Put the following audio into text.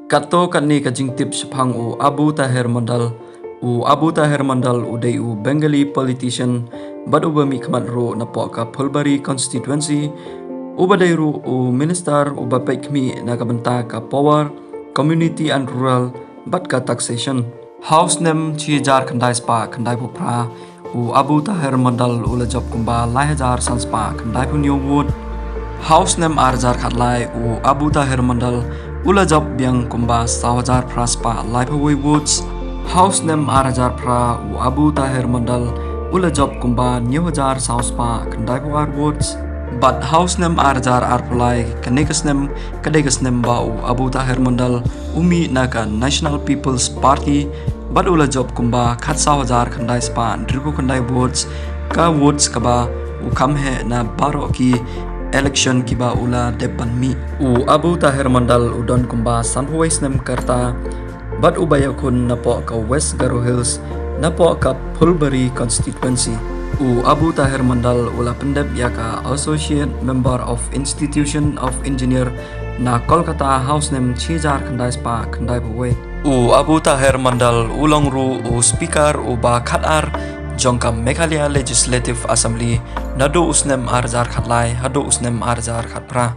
Kato kani kajing tip sepang u Abu Tahir Mandal. U Abu Tahir Mandal udai u Bengali politician bad ubami kmat ro na po ka Phulbari constituency. Ubadai ru u minister ubapai kmi na kabenta ka power, community and rural bad ka taxation. House name chi jar kandai spa kandai pupra u Abu Tahir Mandal ula job kumba lai hajar san spa kandai pu new wood. House name arjar khatlai u Abu Tahir Mandal ula job biang kumba sawajar praspa lai pu woods. House name arjar pra u Abu Tahir Mandal ula job kumba new hajar sauspa kandai pu woods. But house name arjar arpulai kanegas name kadegas name ba u Abu Tahir Mandal umi naka National People's Party but ula job kumba khat sawajar kandai spa driku kandai woods ka woods kaba u kamhe na baro ki election kiba ula depan mi u Abu Tahir Mandal udon kumba Sunwise nem karta but ubaya kun napo ka West Garo Hills napo ka Phulbari constituency u Abu Tahir Mandal ula pendep yaka associate member of Institution of Engineer na Kolkata house nem chijar kandai spa kandai buwe u Abu Tahir Mandal ulong ru u speaker u ba khatar jongka Meghalaya Legislative Assembly nado usnem arjar khatlai hado usnem arjar khatpra